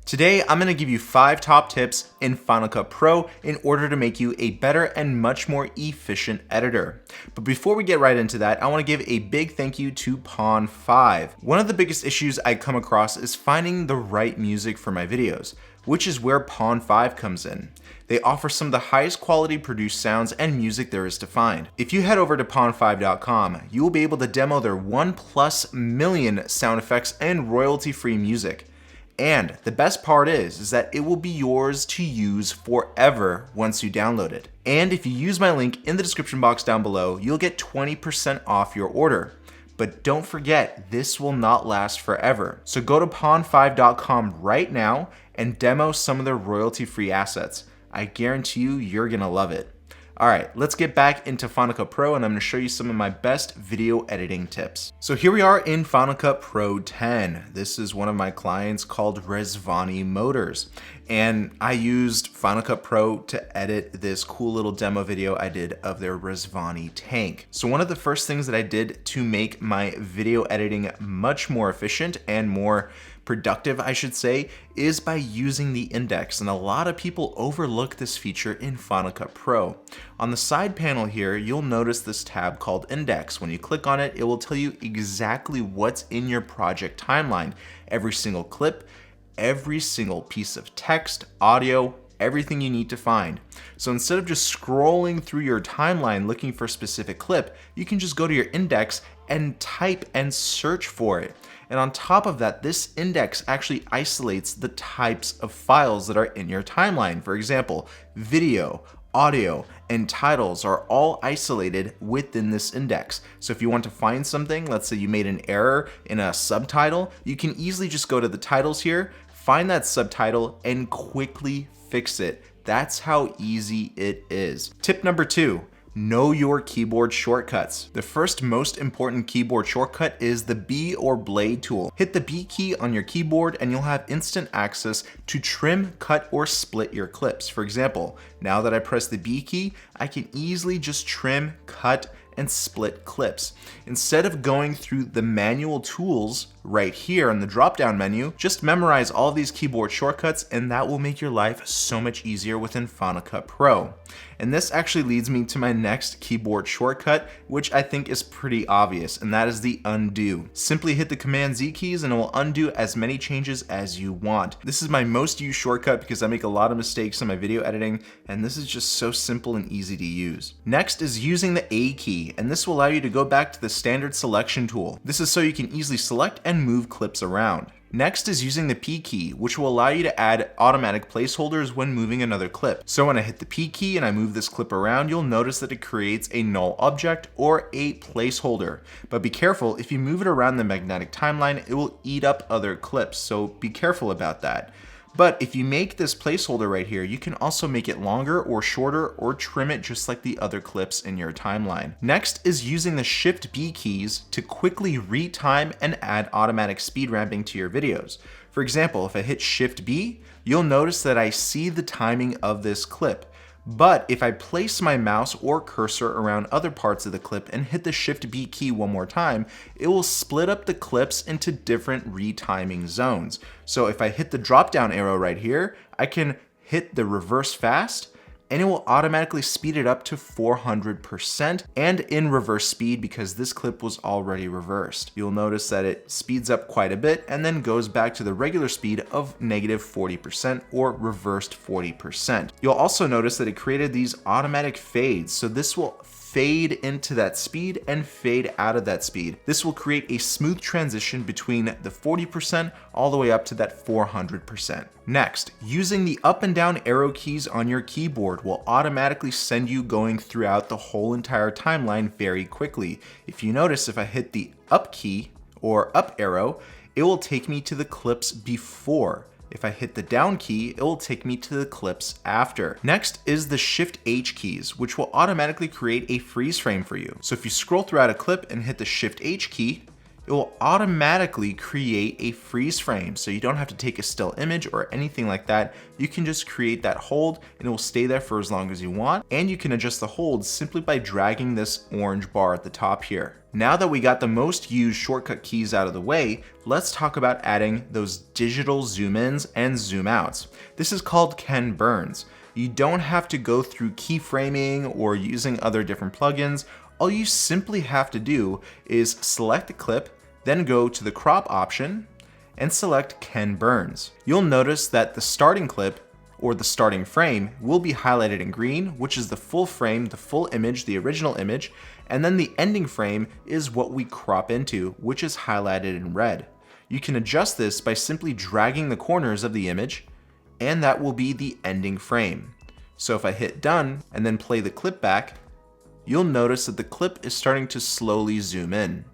Today, I'm going to give you 5 top tips in Final Cut Pro in order to make you a better and much more efficient editor. But before we get right into that, I want to give a big thank you to Pond5. One of the biggest issues I come across is finding the right music for my videos, which is where Pond5 comes in. They offer some of the highest quality produced sounds and music there is to find. If you head over to pond5.com, you will be able to demo their 1+ million sound effects and royalty-free music. And the best part is that it will be yours to use forever once you download it. And if you use my link in the description box down below, you'll get 20% off your order. But don't forget, this will not last forever. So go to pond5.com right now and demo some of their royalty-free assets. I guarantee you, you're gonna love it. All right, let's get back into Final Cut Pro and I'm gonna show you some of my best video editing tips. So here we are in Final Cut Pro 10. This is one of my clients called Rezvani Motors. And I used Final Cut Pro to edit this cool little demo video I did of their Rezvani tank. So one of the first things that I did to make my video editing much more efficient and more productive, I should say, is by using the index. And a lot of people overlook this feature in Final Cut Pro. On the side panel here, you'll notice this tab called Index. When you click on it, it will tell you exactly what's in your project timeline. Every single clip, every single piece of text, audio, everything you need to find. So instead of just scrolling through your timeline looking for a specific clip, you can just go to your index and type and search for it. And on top of that, this index actually isolates the types of files that are in your timeline. For example, video, audio, and titles are all isolated within this index. So if you want to find something, let's say you made an error in a subtitle, you can easily just go to the titles here, find that subtitle, and quickly fix it. That's how easy it is. Tip number 2. Know your keyboard shortcuts. The first most important keyboard shortcut is the B or blade tool. Hit the B key on your keyboard and you'll have instant access to trim, cut, or split your clips. For example, now that I press the B key, I can easily just trim, cut, and split clips. Instead of going through the manual tools right here in the drop-down menu, just memorize all of these keyboard shortcuts and that will make your life so much easier within Final Cut Pro. And this actually leads me to my next keyboard shortcut, which I think is pretty obvious, and that is the undo. Simply hit the Command Z keys and it will undo as many changes as you want. This is my most used shortcut because I make a lot of mistakes in my video editing, and this is just so simple and easy to use. Next is using the A key, and this will allow you to go back to the standard selection tool. This is so you can easily select and move clips around. Next is using the P key, which will allow you to add automatic placeholders when moving another clip. So when I hit the P key and I move this clip around, you'll notice that it creates a null object or a placeholder. But be careful, if you move it around the magnetic timeline, it will eat up other clips, so be careful about that. But if you make this placeholder right here, you can also make it longer or shorter or trim it just like the other clips in your timeline. Next is using the Shift B keys to quickly retime and add automatic speed ramping to your videos. For example, if I hit Shift B, you'll notice that I see the timing of this clip. But if I place my mouse or cursor around other parts of the clip and hit the Shift B key one more time, it will split up the clips into different retiming zones. So if I hit the drop down arrow right here, I can hit the reverse fast and it will automatically speed it up to 400% and in reverse speed because this clip was already reversed. You'll notice that it speeds up quite a bit and then goes back to the regular speed of -40% or reversed 40%. You'll also notice that it created these automatic fades. So this will fade into that speed and fade out of that speed. This will create a smooth transition between the 40% all the way up to that 400%. Next, using the up and down arrow keys on your keyboard will automatically send you going throughout the whole entire timeline very quickly. If you notice, if I hit the up key or up arrow, it will take me to the clips before. If I hit the down key, it will take me to the clips after. Next is the Shift H keys, which will automatically create a freeze frame for you. So if you scroll throughout a clip and hit the Shift H key, it will automatically create a freeze frame. So you don't have to take a still image or anything like that. You can just create that hold and it will stay there for as long as you want. And you can adjust the hold simply by dragging this orange bar at the top here. Now that we got the most used shortcut keys out of the way, let's talk about adding those digital zoom ins and zoom outs. This is called Ken Burns. You don't have to go through keyframing or using other different plugins. All you simply have to do is select a clip, then go to the crop option and select Ken Burns. You'll notice that the starting clip or the starting frame will be highlighted in green, which is the full frame, the full image, the original image, and then the ending frame is what we crop into, which is highlighted in red. You can adjust this by simply dragging the corners of the image, and that will be the ending frame. So if I hit done and then play the clip back, you'll notice that the clip is starting to slowly zoom in.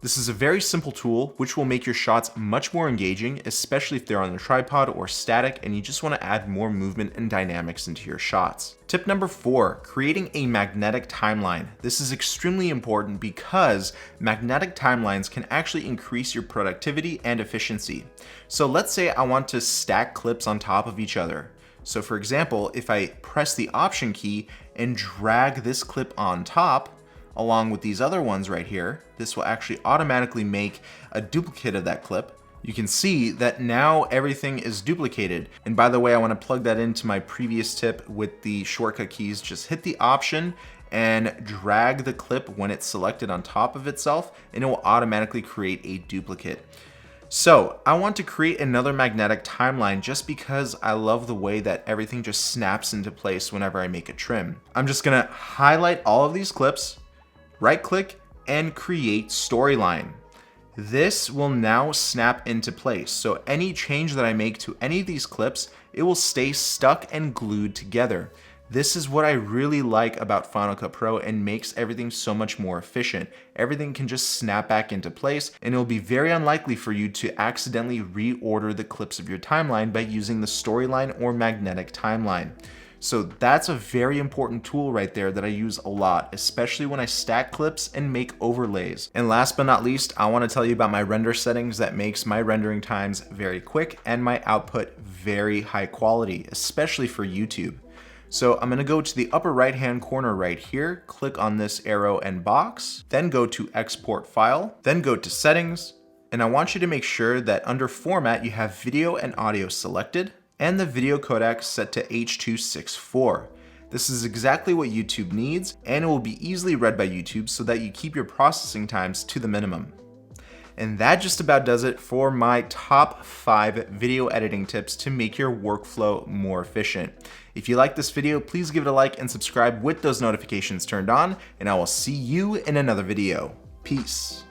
This is a very simple tool which will make your shots much more engaging, especially if they're on a tripod or static and you just want to add more movement and dynamics into your shots. Tip number 4, creating a magnetic timeline. This is extremely important because magnetic timelines can actually increase your productivity and efficiency. So let's say I want to stack clips on top of each other. So for example, if I press the option key and drag this clip on top, along with these other ones right here, this will actually automatically make a duplicate of that clip. You can see that now everything is duplicated. And by the way, I want to plug that into my previous tip with the shortcut keys. Just hit the option and drag the clip when it's selected on top of itself, and it will automatically create a duplicate. So I want to create another magnetic timeline just because I love the way that everything just snaps into place whenever I make a trim. I'm just gonna highlight all of these clips, right click and create storyline. This will now snap into place. So any change that I make to any of these clips, it will stay stuck and glued together. This is what I really like about Final Cut Pro and makes everything so much more efficient. Everything can just snap back into place, and it will be very unlikely for you to accidentally reorder the clips of your timeline by using the storyline or magnetic timeline. So that's a very important tool right there that I use a lot, especially when I stack clips and make overlays. And last but not least, I want to tell you about my render settings that makes my rendering times very quick and my output very high quality, especially for YouTube. So I'm going to go to the upper right hand corner right here, click on this arrow and box, then go to export file, then go to settings, and I want you to make sure that under format you have video and audio selected, and the video codec set to H.264. This is exactly what YouTube needs, and it will be easily read by YouTube so that you keep your processing times to the minimum. And that just about does it for my top 5 video editing tips to make your workflow more efficient. If you like this video, please give it a like and subscribe with those notifications turned on, and I will see you in another video. Peace.